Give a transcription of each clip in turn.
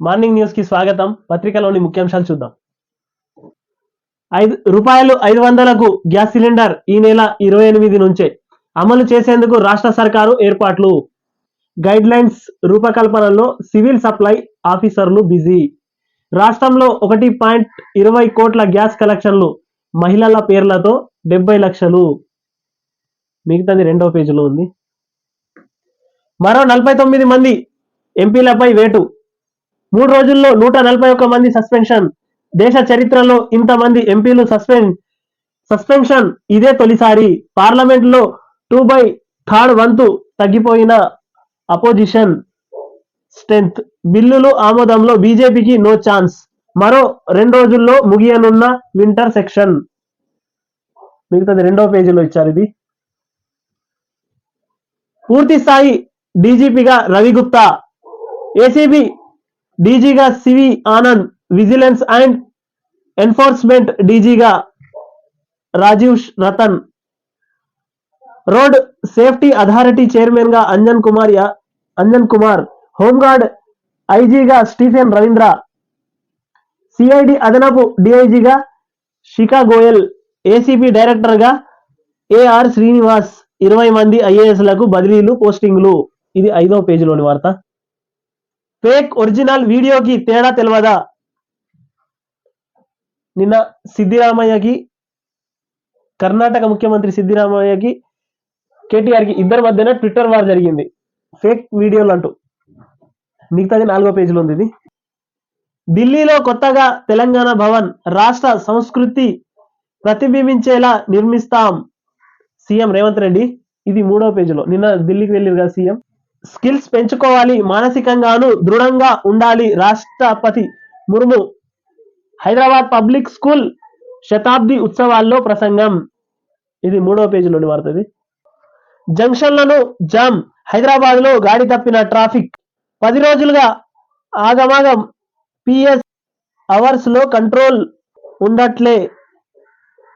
Morning news కి స్వాగతం. పత్రికలోని ముఖ్యాంశాలు చూద్దాం. ₹500కు గ్యాస్ సిలిండర్ ఈ నెల 28 నుంచే అమలు చేసేందుకు రాష్ట్ర సర్కారు ఏర్పాట్లు. గైడ్ లైన్స్ రూపకల్పనలో సివిల్ సప్లై ఆఫీసర్లు బిజీ. రాష్ట్రంలో 1.20 కోట్ల గ్యాస్ కలెక్షన్లు, మహిళల పేర్లతో 70 లక్షలు. మిగతాది 2వ పేజీలో ఉంది. మరో 49 మంది ఎంపీలపై వేటు. 3 రోజుల్లో 141 మంది సస్పెన్షన్. దేశ చరిత్రలో ఇంతమంది ఎంపీలు సస్పెన్షన్ ఇదే తొలిసారి. పార్లమెంట్లో 2/3 వంతు తగ్గిపోయిన అపోజిషన్ స్ట్రెంత్. బిల్లులు ఆమోదంలో బీజేపీకి నో ఛాన్స్. మరో 2 రోజుల్లో ముగియనున్న వింటర్ సెక్షన్. మిగతాది 2వ పేజీలో ఇచ్చారు. ఇది పూర్తి స్థాయి డీజీపీగా రవి గుప్తా, ఏసీబీ డీజీగా CV Anand, vigilance and enforcement డీజీగా Rajiv Ratan, road safety authority chairman గా అంజన్ కుమార్, హోంగార్డ్ ఐజీగా స్టీఫెన్ రవీంద్ర, సిఐడి అదనపు డిఐజీగా శిఖా గోయల్, ఏసీపీ డైరెక్టర్ గా ఏఆర్ శ్రీనివాస్. 20 మంది ఐఏఎస్లకు బదిలీలు, పోస్టింగ్లు. ఇది 5వ పేజీలోని వార్త. ఫేక్ ఒరిజినల్ వీడియోకి తేడా తెలవదా? నిన్న సిద్దిరామయ్యకి, కర్ణాటక ముఖ్యమంత్రి సిద్దిరామయ్యకి, కేటీఆర్కి ఇద్దరి మధ్యన ట్విట్టర్ వార్ జరిగింది. ఫేక్ వీడియోలు అంటూ. మిగతాది 4వ పేజీలో ఉంది. ఇది ఢిల్లీలో కొత్తగా తెలంగాణ భవన్, రాష్ట్ర సంస్కృతి ప్రతిబింబించేలా నిర్మిస్తాం, సీఎం రేవంత్ రెడ్డి. ఇది 3వ పేజీలో. నిన్న ఢిల్లీకి వెళ్ళారు కదా సీఎం. స్కిల్స్ పెంచుకోవాలి, మానసికంగాను దృఢంగా ఉండాలి, రాష్ట్రపతి ముర్ము. హైదరాబాద్ పబ్లిక్ స్కూల్ శతాబ్ది ఉత్సవాల్లో ప్రసంగం. ఇది 3వ పేజీలోని వార్త. ఇది జంక్షన్లను జామ్, హైదరాబాద్ లో గాడి తప్పిన ట్రాఫిక్. 10 రోజులుగా ఆగమాగం, పిఎస్ అవర్స్ లో కంట్రోల్ ఉండట్లే,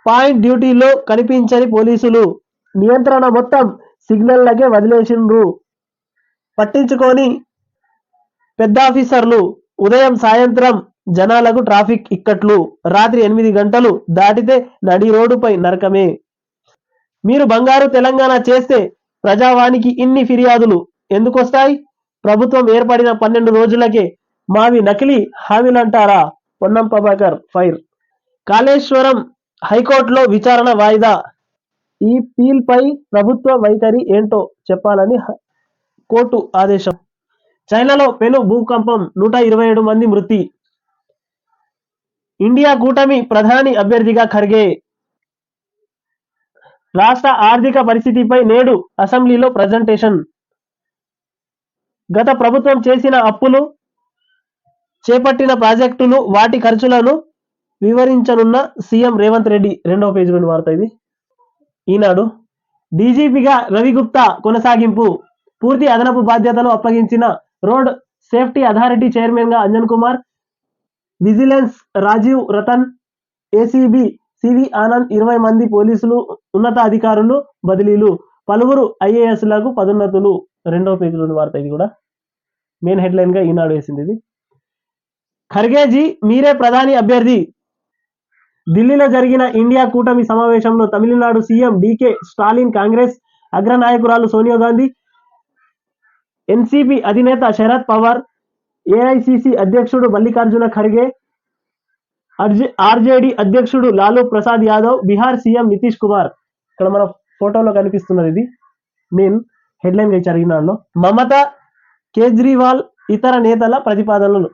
పాయింట్ డ్యూటీలో కనిపించని పోలీసులు, నియంత్రణ మొత్తం సిగ్నల్లకే వదిలేసిండ్రు, పట్టించుకొని పెద్ద ఆఫీసర్లు. ఉదయం సాయంత్రం జనాలకు ట్రాఫిక్ ఇక్కట్లు, రాత్రి 8 గంటలు దాటితే నడి రోడ్డుపై నరకమే. మీరు బంగారు తెలంగాణ చేస్తే ప్రజావానికి ఇన్ని ఫిర్యాదులు ఎందుకొస్తాయి? ప్రభుత్వం ఏర్పడిన 12 రోజులకే మావి నకిలీ హామీలంటారా? పొన్నం ప్రభాకర్ ఫైర్. కాళేశ్వరం హైకోర్టులో విచారణ వాయిదా. ఈ పీల్ పై ప్రభుత్వ వైఖరి ఏంటో చెప్పాలని కోర్టు ఆదేశం. చైనాలో పెను భూకంపం, 127 మంది మృతి. ఇండియా కూటమి ప్రధాని అభ్యర్థిగా ఖర్గే. రాష్ట్ర ఆర్థిక పరిస్థితిపై నేడు అసెంబ్లీలో ప్రజెంటేషన్. గత ప్రభుత్వం చేసిన అప్పులు, చేపట్టిన ప్రాజెక్టులు, వాటి ఖర్చులను వివరించనున్న సీఎం రేవంత్ రెడ్డి. 2వ పేజీలోని వార్త. ఇది ఈనాడు. డీజీపీగా రవి గుప్తా కొనసాగింపు. పూర్తి అదనపు బాధ్యతలు అప్పగించిన రోడ్ సేఫ్టీ అథారిటీ చైర్మన్ గా Anjan Kumar, vigilance Rajiv Ratan, ACB CV Anand. 20 మంది పోలీసులు ఉన్నతాధికారులు బదిలీలు, పలువురు ఐఏఎస్లకు పదోన్నతులు. 2వ పేజీలోని వార్త. ఇది కూడా మెయిన్ హెడ్లైన్ గా ఈనాడు వేసింది. ఇది ఖర్గేజీ మీరే ప్రధాని అభ్యర్థి. ఢిల్లీలో జరిగిన ఇండియా కూటమి సమావేశంలో తమిళనాడు సీఎం డీకే స్టాలిన్, కాంగ్రెస్ అగ్రనాయకురాలు సోనియా గాంధీ, ఎన్సీపీ అధినేత శరద్ పవార్, ఏఐసీసీ అధ్యక్షుడు మల్లికార్జున ఖర్గే, ఆర్జేడీ అధ్యక్షుడు లాలూ ప్రసాద్ యాదవ్, బీహార్ సీఎం నితీష్ కుమార్. ఇక్కడ మన ఫోటోలో కనిపిస్తున్నది. ఇది మెయిన్ హెడ్లైన్ గా ఇచ్చారు ఈనాడులో. మమతా, కేజ్రీవాల్ ఇతర నేతల ప్రతిపాదనలు.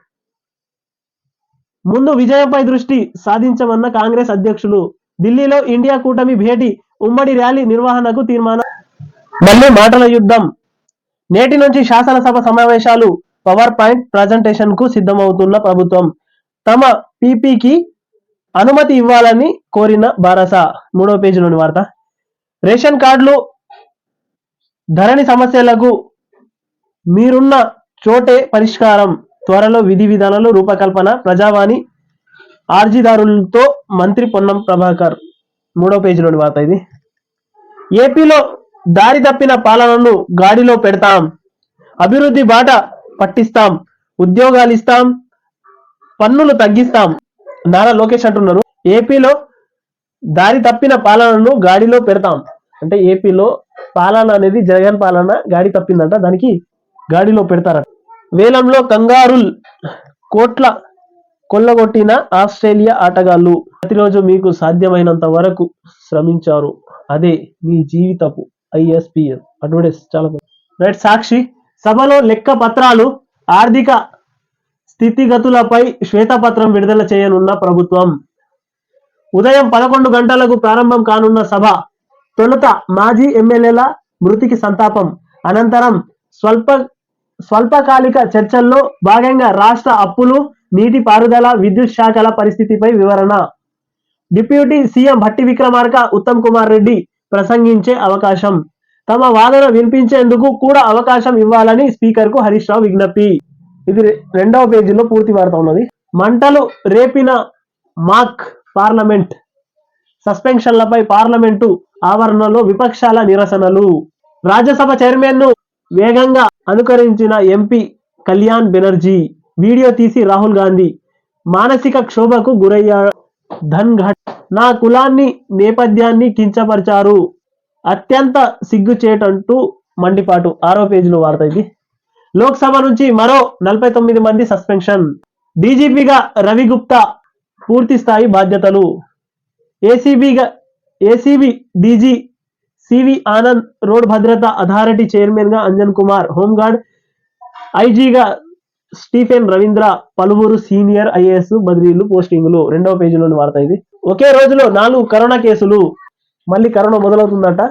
ముందు విజయంపై దృష్టి సాధించమన్న కాంగ్రెస్ అధ్యక్షులు. ఢిల్లీలో ఇండియా కూటమి భేటీ, ఉమ్మడి ర్యాలీ నిర్వహణకు తీర్మానం. మళ్ళీ మాటల యుద్ధం. నేటి నుంచి శాసనసభ సమావేశాలు. పవర్ పాయింట్ ప్రజెంటేషన్ కు సిద్ధమవుతున్న ప్రభుత్వం. తమ పీపీకి అనుమతి ఇవ్వాలని కోరిన బారస. 3వ పేజీలోని వార్త. రేషన్ కార్డులు, ధరణి సమస్యలకు మీరున్న చోటే పరిష్కారం. త్వరలో విధి విధానాలు రూపకల్పన. ప్రజావాణి అర్జీదారులతో మంత్రి పొన్నం ప్రభాకర్. 3వ పేజీలోని వార్త. ఇది ఏపీలో దారి తప్పిన పాలనను గాడిలో పెడతాం, అభివృద్ధి బాట పట్టిస్తాం, ఉద్యోగాలు ఇస్తాం, పన్నులు తగ్గిస్తాం. నారా లోకేష్ అంటున్నారు. ఏపీలో దారి తప్పిన పాలనను గాడిలో పెడతాం. అంటే ఏపీలో పాలన అనేది జగన్ పాలన గాడి తప్పిందంట, దానికి గాడిలో పెడతారట. వేలంలో కంగారుల్ కోట్ల కొల్లగొట్టిన ఆస్ట్రేలియా ఆటగాళ్లు. ప్రతిరోజు మీకు సాధ్యమైనంత వరకు శ్రమించారు, అదే మీ జీవితపు ISPL. అడ్వర్టైజ్ చాలా రైట్. సాక్షి సభలో లెక్క పత్రాలు, ఆర్థిక స్థితిగతులపై శ్వేతపత్రం విడుదల చేయనున్న ప్రభుత్వం. ఉదయం 11 గంటలకు ప్రారంభం కానున్న సభ. తొలుత మాజీ ఎమ్మెల్యేల మృతికి సంతాపం, అనంతరం స్వల్పకాలిక చర్చల్లో భాగంగా రాష్ట్ర అప్పులు, నీటి పారుదల, విద్యుత్ శాఖల పరిస్థితిపై వివరణ. డిప్యూటీ సీఎం భట్టి విక్రమార్క, ఉత్తమ్ కుమార్ రెడ్డి ప్రసంగించే అవకాశం. తమ వాదన వినిపించేందుకు కూడా అవకాశం ఇవ్వాలని స్పీకర్కు హరీష్ రావు విజ్ఞప్తి. ఇది 2వ పేజీలో పూర్తి వార్త ఉన్నది. మంటలు రేపిన మాక్ పార్లమెంట్. సస్పెన్షన్లపై పార్లమెంటు ఆవరణలో విపక్షాల నిరసనలు. రాజ్యసభ చైర్మన్ ను వేగంగా అనుకరించిన ఎంపీ కళ్యాణ్ బెనర్జీ. వీడియో తీసి రాహుల్ గాంధీ మానసిక క్షోభకు గురయ్యారు. ధన్ఘట్. నా కులాన్ని, నేపథ్యాన్ని కించపరిచారు, అత్యంత సిగ్గుచేటంటూ మండిపాటు. 6వ పేజీలో వార్త ఇది. లోక్సభ నుంచి మరో 49 మంది సస్పెన్షన్. డీజీపీగా రవి గుప్తా పూర్తి స్థాయి బాధ్యతలు. ACB DG CV Anand, road భద్రతా అథారిటీ చైర్మన్ గా అంజన్ కుమార్, హోంగార్డ్ ఐజీగా స్టీఫెన్ రవీంద్ర, పలువురు సీనియర్ IAS బదిలీలు, పోస్టింగులు. 2వ పేజీలోని వార్త ఇది. ఒకే రోజులో 4 కరోనా కేసులు. మళ్ళీ కరోనా మొదలవుతుందట.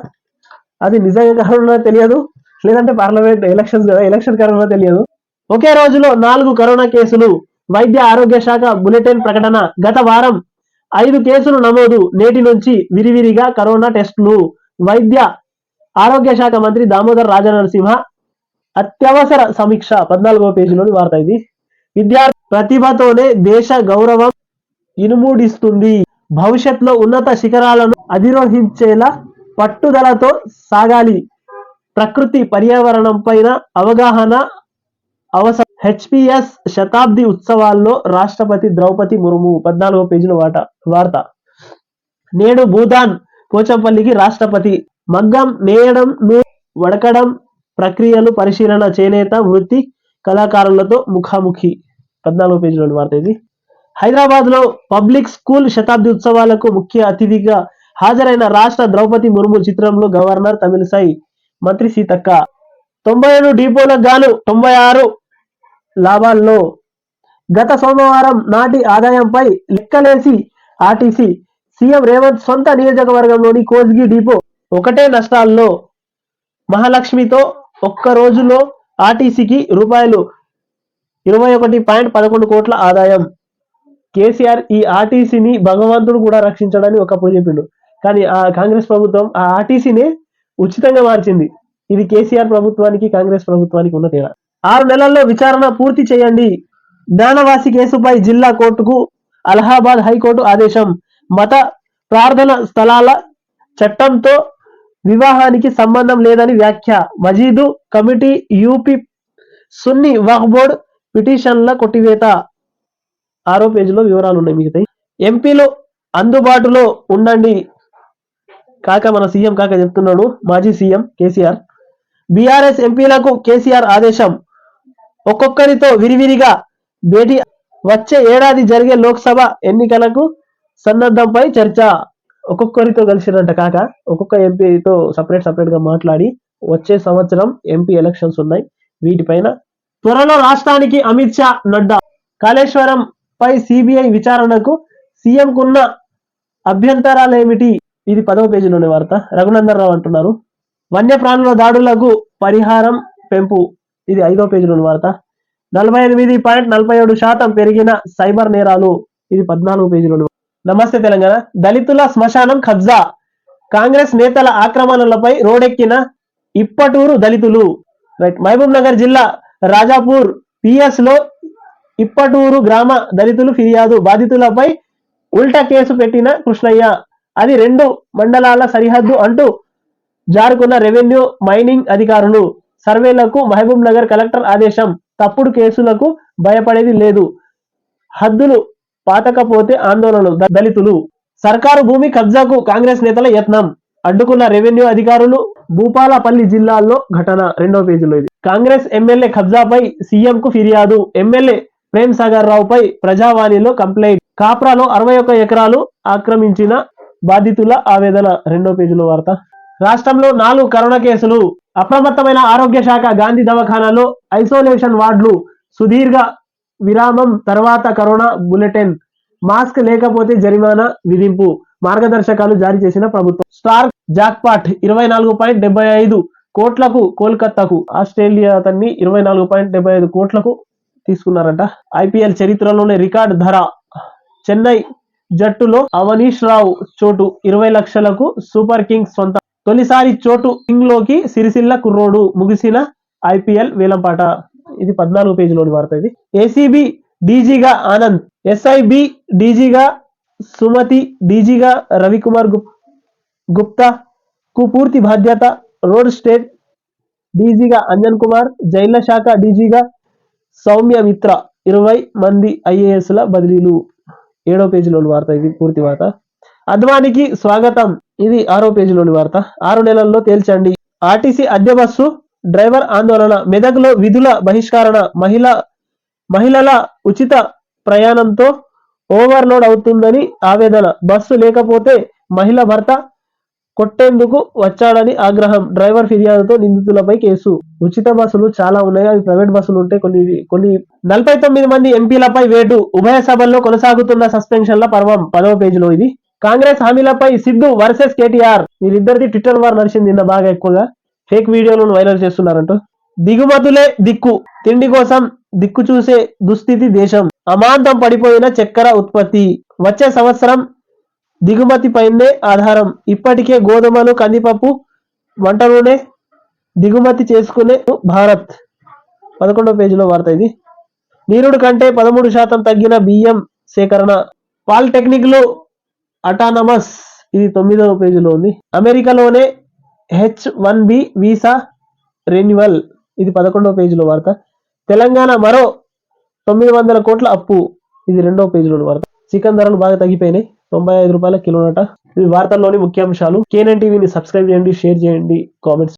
అది నిజంగా కరోనా తెలియదు, లేదంటే పార్లమెంట్ ఎలక్షన్స్ కదా, ఎలక్షన్ కరోనా తెలియదు. ఒకే రోజులో 4 కరోనా కేసులు. వైద్య ఆరోగ్య శాఖ బులెటిన్ ప్రకటన. గత వారం 5 కేసులు నమోదు. నేటి నుంచి విరివిరిగా కరోనా టెస్టులు. వైద్య ఆరోగ్య శాఖ మంత్రి దామోదర్ రాజనరసింహ అత్యవసర సమీక్ష. 14వ పేజీలోని వార్త ఇది. విద్యార్థి ప్రతిభతోనే దేశ గౌరవం ఇనుముడిస్తుంది. భవిష్యత్తులో ఉన్నత శిఖరాలను అధిరోహించేలా పట్టుదలతో సాగాలి. ప్రకృతి పర్యావరణం పైన అవగాహన అవసరం. HPS శతాబ్ది ఉత్సవాల్లో రాష్ట్రపతి ద్రౌపది ముర్ము. 14వ పేజీలో వార్త. నేడు భూదాన్ పోచంపల్లికి రాష్ట్రపతి. మగ్గం నేయడం, వడకడం ప్రక్రియలు పరిశీలన. చేనేత వృత్తి కళాకారులతో ముఖాముఖి. 14వ పేజీలోని వార్త ఇది. హైదరాబాద్ లో పబ్లిక్ స్కూల్ శతాబ్ది ఉత్సవాలకు ముఖ్య అతిథిగా హాజరైన రాష్ట్ర ద్రౌపది ముర్ము. చిత్రంలో గవర్నర్ తమిళిసై, మంత్రి సీతక్క. 97 డిపోలకు గాను 96 లాభాల్లో. గత సోమవారం నాటి ఆదాయంపై లెక్కలేసి ఆర్టీసీ. సీఎం రేవంత్ సొంత నియోజకవర్గంలోని కోస్గి డిపో ఒకటే నష్టాల్లో. మహాలక్ష్మితో ఒక్క రోజులో ఆర్టీసీకి రూపాయలు 21.11 కోట్ల ఆదాయం. కేసీఆర్ ఈ ఆర్టీసీని భగవంతుడు కూడా రక్షించడని ఒకప్పుడు చెప్పిండు, కానీ ఆ కాంగ్రెస్ ప్రభుత్వం ఆ ఆర్టీసీని ఉచితంగా మార్చింది. ఇది కేసీఆర్ ప్రభుత్వానికి కాంగ్రెస్ ప్రభుత్వానికి ఉన్న తేడా. 6 నెలల్లో విచారణ పూర్తి చేయండి. జ్ఞానవాసి కేసుపై జిల్లా కోర్టుకు అలహాబాద్ హైకోర్టు ఆదేశం. మత ప్రార్థన స్థలాల చట్టంతో వివాహానికి సంబంధం లేదని వ్యాఖ్య. మజీదు కమిటీ యూపీ సున్నీ వక్ఫ్ బోర్డు పిటిషన్ల కొట్టివేత. 6వ పేజీలో వివరాలు ఉన్నాయి మిగతాయి. ఎంపీలు అందుబాటులో ఉండండి కాక మన సీఎం కాక చెప్తున్నాడు మాజీ సీఎం కేసీఆర్. బీఆర్ఎస్ ఎంపీలకు కేసీఆర్ ఆదేశం. ఒక్కొక్కరితో విరివిరిగా భేటీ. వచ్చే ఏడాది జరిగే లోక్సభ ఎన్నికలకు సన్నద్ధంపై చర్చ. ఒక్కొక్కరితో కలిసిరంట కాక, ఒక్కొక్క ఎంపీతో సపరేట్ గా మాట్లాడి వచ్చే సంవత్సరం ఎంపీ ఎలక్షన్స్ ఉన్నాయి, వీటిపైన త్వరలో రాష్ట్రానికి అమిత్ షా, నడ్డా. కాళేశ్వరం పై సిబిఐ విచారణకు సీఎం కున్న అభ్యంతరాలేమిటి? ఇది 10వ పేజీలోని వార్త. రఘునందన్ రావు అంటున్నారు. వన్యప్రాణుల దాడులకు పరిహారం పెంపు. ఇది 5వ పేజీలోని వార్త. 48.47% పెరిగిన సైబర్ నేరాలు. ఇది 14వ పేజీలోని. నమస్తే తెలంగాణ. దళితుల శ్మశానం కబ్జా. కాంగ్రెస్ నేతల ఆక్రమణలపై రోడెక్కిన ఇప్పటూరు దళితులు. రైట్. మహబూబ్ నగర్ జిల్లా రాజాపూర్ PS లో ఇప్పటూరు గ్రామ దళితులు ఫిర్యాదు. బాధితులపై ఉల్టా కేసు పెట్టిన కృష్ణయ్య. అది 2 మండలాల సరిహద్దు అంటూ జారుకున్న రెవెన్యూ మైనింగ్ అధికారులు. సర్వేలకు మహబూబ్ నగర్ కలెక్టర్ ఆదేశం. తప్పుడు కేసులకు భయపడేది లేదు. హద్దులు పాతకపోతే ఆందోళనలు దళితులు. సర్కారు భూమి కబ్జాకు కాంగ్రెస్ నేతల యత్నం, అడ్డుకున్న రెవెన్యూ అధికారులు. భూపాలపల్లి జిల్లాలో ఘటన. 2వ పేజీలో ఇది. కాంగ్రెస్ ఎమ్మెల్యే కబ్జాపై సీఎంకు ఫిర్యాదు. ఎమ్మెల్యే ప్రేమ్ సాగర్ రావుపై ప్రజావాణిలో కంప్లైంట్. కాప్రాలో 61 ఎకరాలు ఆక్రమించిన బాధితుల ఆవేదన. 2వ పేజీలో వార్త. రాష్ట్రంలో 4 కరోనా కేసులు. అప్రమత్తమైన ఆరోగ్య శాఖ. గాంధీ దవాఖానాలో ఐసోలేషన్ వార్డులు. సుదీర్ఘ విరామం తర్వాత కరోనా బులెటిన్. మాస్క్ లేకపోతే జరిమానా విధింపు మార్గదర్శకాలు జారీ చేసిన ప్రభుత్వం. స్టార్ జాక్పాట్ 24.75 కోట్లకు కోల్కతాకు. ఆస్ట్రేలియా అతన్ని 24.75 కోట్లకు తీసుకున్నారంట. ఐపీఎల్ చరిత్రలోనే రికార్డు ధర. చెన్నై జట్టులో అవనీష్ రావు చోటు 20 లక్షలకు సూపర్ కింగ్స్ సొంతం. తొలిసారి చోటు కింగ్లోకి సిరిసిల్ల కుర్రోడు. ముగిసిన ఐపీఎల్ వేలంపాట. ఇది 14 పేజీలోని వార్త. ఇది. ఏసీబీ డీజీగా ఆనంద్, ఎస్ఐబి డీజీగా సుమతి, డీజీగా రవికుమార్ గుప్తా కు పూర్తి బాధ్యత. రోడ్ స్టేట్ డీజీగా అంజన్ కుమార్, జైళ్ల శాఖ డీజీగా సౌమ్య మిత్ర. 20 మంది ఐఏఎస్ల బదిలీలు. 7వ పేజీలోని వార్త. ఇది పూర్తి వార్త. అద్వానికి స్వాగతం. ఇది 6వ పేజీలోని వార్త. 6 నెలల్లో తేల్చండి. ఆర్టీసీ అద్దె బస్సు డ్రైవర్ ఆందోళన. మెదక్లో విధుల బహిష్కరణ. మహిళల ఉచిత ప్రయాణంతో ఓవర్లోడ్ అవుతుందని ఆవేదన. బస్సు లేకపోతే మహిళ భర్త కొట్టేందుకు వచ్చాడని ఆగ్రహం. డ్రైవర్ ఫిర్యాదుతో నిందితులపై కేసు. ఉచిత బస్సులు చాలా ఉన్నాయి, అవి ప్రైవేట్ బస్సులు ఉంటే కొన్ని 49 మంది ఎంపీలపై వేటు. ఉభయ సభల్లో కొనసాగుతున్న సస్పెన్షన్ల పర్వం. 10వ పేజీలో ఇది. కాంగ్రెస్ హామీలపై సిద్ధు వర్సెస్ కేటీఆర్. వీరిద్దరిది ట్విట్టర్ వార్ నడిచింది నిన్న బాగా ఎక్కువగా. ఫేక్ వీడియోలను వైరల్ చేస్తున్నారంటూ. దిగుమతులే దిక్కు. తిండి కోసం దిక్కు చూసే దుస్థితి దేశం. అమాంతం పడిపోయిన చక్కెర ఉత్పత్తి. వచ్చే సంవత్సరం దిగుమతిపైనే ఆధారం. ఇప్పటికే గోధుమలు, కందిపప్పు, వంట నూనె దిగుమతి చేసుకునే భారత్. 11వ పేజీలో వార్త. ఇది. నీరుడు కంటే 13% తగ్గిన బియ్యం సేకరణ. పాలిటెక్నిక్లు అటానమస్. ఇది 9వ పేజీలో ఉంది. అమెరికాలోనే H1B వీసా రెన్యువల్. ఇది 11వ పేజీలో వార్త. తెలంగాణ మరో 900 కోట్ల అప్పు. ఇది 2వ పేజీలో వార్త. చికెన్ ధరలు బాగా తగ్గిపోయినాయి, 95 రూపాయల కిలోనట. ఇవి వార్తల్లోని ముఖ్యాంశాలు. కేఎన్ఎన్ టీవీని సబ్స్క్రైబ్ చేయండి, షేర్ చేయండి, కామెంట్స్